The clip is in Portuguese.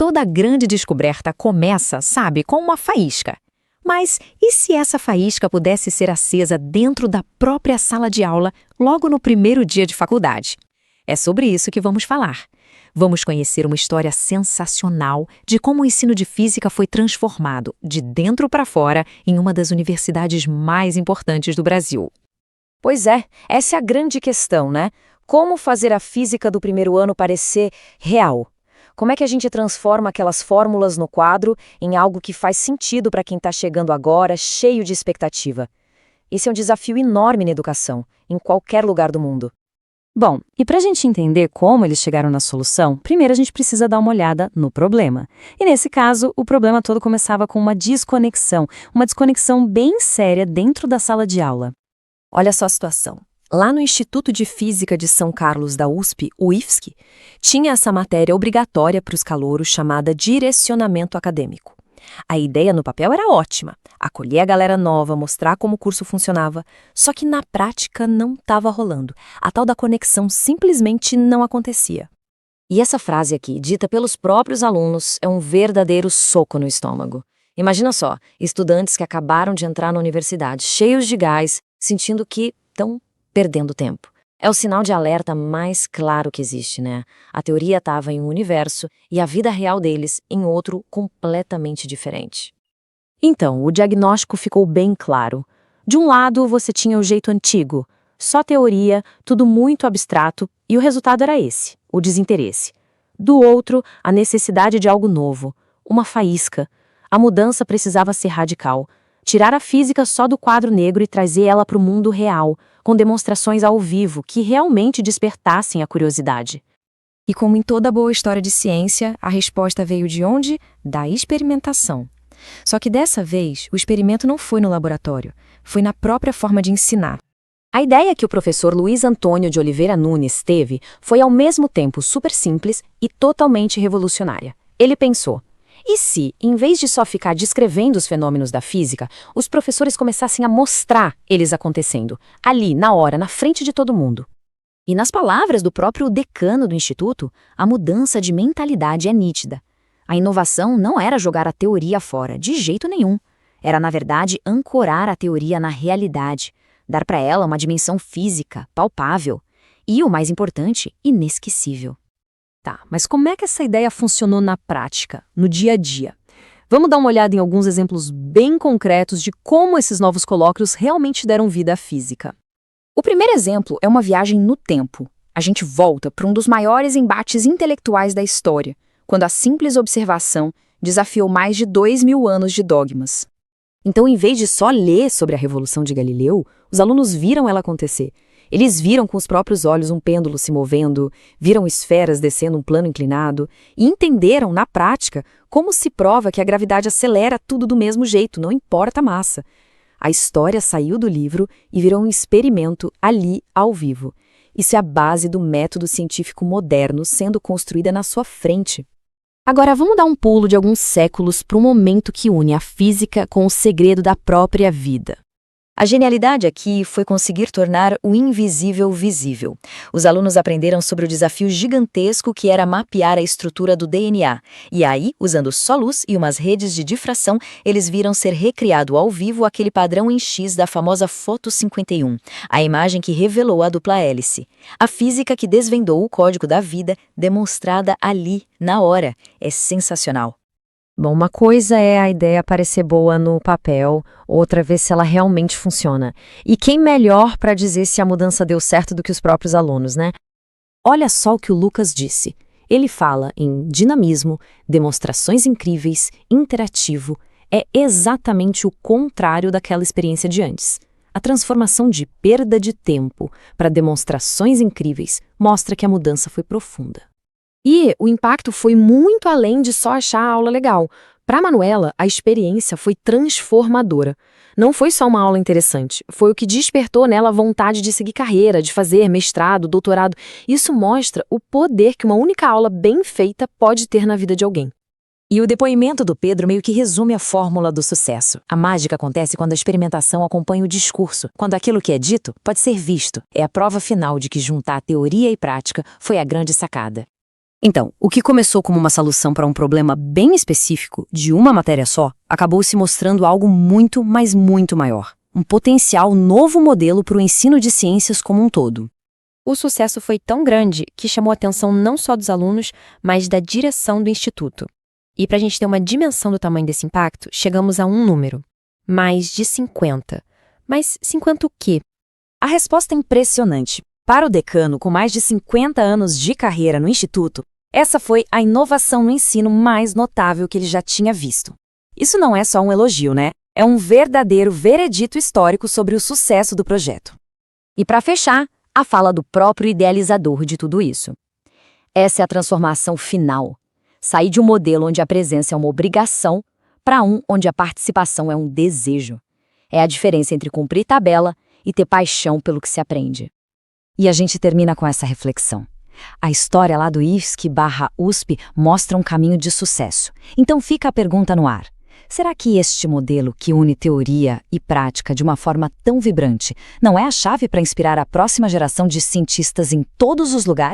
Toda grande descoberta começa, sabe, com uma faísca. Mas e se essa faísca pudesse ser acesa dentro da própria sala de aula, logo no primeiro dia de faculdade? É sobre isso que vamos falar. Vamos conhecer uma história sensacional de como o ensino de física foi transformado, de dentro para fora, em uma das universidades mais importantes do Brasil. Pois é, essa é a grande questão, né? Como fazer a física do primeiro ano parecer real? Como é que a gente transforma aquelas fórmulas no quadro em algo que faz sentido para quem está chegando agora, cheio de expectativa? Esse é um desafio enorme na educação, em qualquer lugar do mundo. Bom, e para a gente entender como eles chegaram na solução, primeiro a gente precisa dar uma olhada no problema. E nesse caso, o problema todo começava com uma desconexão bem séria dentro da sala de aula. Olha só a situação. Lá no Instituto de Física de São Carlos da USP, o IFSC, tinha essa matéria obrigatória para os calouros chamada direcionamento acadêmico. A ideia no papel era ótima, acolher a galera nova, mostrar como o curso funcionava, só que na prática não estava rolando. A tal da conexão simplesmente não acontecia. E essa frase aqui, dita pelos próprios alunos, é um verdadeiro soco no estômago. Imagina só, estudantes que acabaram de entrar na universidade, cheios de gás, sentindo que estão perdendo tempo. É o sinal de alerta mais claro que existe, né? A teoria estava em um universo e a vida real deles em outro completamente diferente. Então, o diagnóstico ficou bem claro. De um lado, você tinha o jeito antigo, só teoria, tudo muito abstrato, e o resultado era esse, o desinteresse. Do outro, a necessidade de algo novo, uma faísca. A mudança precisava ser radical. Tirar a física só do quadro negro e trazer ela para o mundo real, com demonstrações ao vivo que realmente despertassem a curiosidade. E como em toda boa história de ciência, a resposta veio de onde? Da experimentação. Só que dessa vez, o experimento não foi no laboratório, foi na própria forma de ensinar. A ideia que o professor Luiz Antônio de Oliveira Nunes teve foi ao mesmo tempo super simples e totalmente revolucionária. Ele pensou: e se, em vez de só ficar descrevendo os fenômenos da física, os professores começassem a mostrar eles acontecendo, ali, na hora, na frente de todo mundo? E nas palavras do próprio decano do instituto, a mudança de mentalidade é nítida. A inovação não era jogar a teoria fora, de jeito nenhum. Era, na verdade, ancorar a teoria na realidade, dar para ela uma dimensão física, palpável e, o mais importante, inesquecível. Tá, mas como é que essa ideia funcionou na prática, no dia a dia? Vamos dar uma olhada em alguns exemplos bem concretos de como esses novos colóquios realmente deram vida à física. O primeiro exemplo é uma viagem no tempo. A gente volta para um dos maiores embates intelectuais da história, quando a simples observação desafiou mais de 2000 anos de dogmas. Então, em vez de só ler sobre a Revolução de Galileu, os alunos viram ela acontecer. Eles viram com os próprios olhos um pêndulo se movendo, viram esferas descendo um plano inclinado e entenderam, na prática, como se prova que a gravidade acelera tudo do mesmo jeito, não importa a massa. A história saiu do livro e virou um experimento ali, ao vivo. Isso é a base do método científico moderno sendo construída na sua frente. Agora vamos dar um pulo de alguns séculos para um momento que une a física com o segredo da própria vida. A genialidade aqui foi conseguir tornar o invisível visível. Os alunos aprenderam sobre o desafio gigantesco que era mapear a estrutura do DNA. E aí, usando só luz e umas redes de difração, eles viram ser recriado ao vivo aquele padrão em X da famosa foto 51, a imagem que revelou a dupla hélice. A física que desvendou o código da vida, demonstrada ali, na hora. É sensacional. Bom, uma coisa é a ideia parecer boa no papel, outra ver se ela realmente funciona. E quem melhor para dizer se a mudança deu certo do que os próprios alunos, né? Olha só o que o Lucas disse. Ele fala em dinamismo, demonstrações incríveis, interativo. É exatamente o contrário daquela experiência de antes. A transformação de perda de tempo para demonstrações incríveis mostra que a mudança foi profunda. E o impacto foi muito além de só achar a aula legal. Para a Manuela, a experiência foi transformadora. Não foi só uma aula interessante, foi o que despertou nela a vontade de seguir carreira, de fazer mestrado, doutorado. Isso mostra o poder que uma única aula bem feita pode ter na vida de alguém. E o depoimento do Pedro meio que resume a fórmula do sucesso. A mágica acontece quando a experimentação acompanha o discurso, quando aquilo que é dito pode ser visto. É a prova final de que juntar teoria e prática foi a grande sacada. Então, o que começou como uma solução para um problema bem específico, de uma matéria só, acabou se mostrando algo muito, mas muito maior. Um potencial novo modelo para o ensino de ciências como um todo. O sucesso foi tão grande que chamou a atenção não só dos alunos, mas da direção do Instituto. E para a gente ter uma dimensão do tamanho desse impacto, chegamos a um número. Mais de 50. Mas 50 o quê? A resposta é impressionante. Para o decano, com mais de 50 anos de carreira no Instituto, essa foi a inovação no ensino mais notável que ele já tinha visto. Isso não é só um elogio, né? É um verdadeiro veredito histórico sobre o sucesso do projeto. E para fechar, a fala do próprio idealizador de tudo isso. Essa é a transformação final. Sair de um modelo onde a presença é uma obrigação para um onde a participação é um desejo. É a diferença entre cumprir tabela e ter paixão pelo que se aprende. E a gente termina com essa reflexão. A história lá do IFSC/USP mostra um caminho de sucesso. Então fica a pergunta no ar. Será que este modelo que une teoria e prática de uma forma tão vibrante não é a chave para inspirar a próxima geração de cientistas em todos os lugares?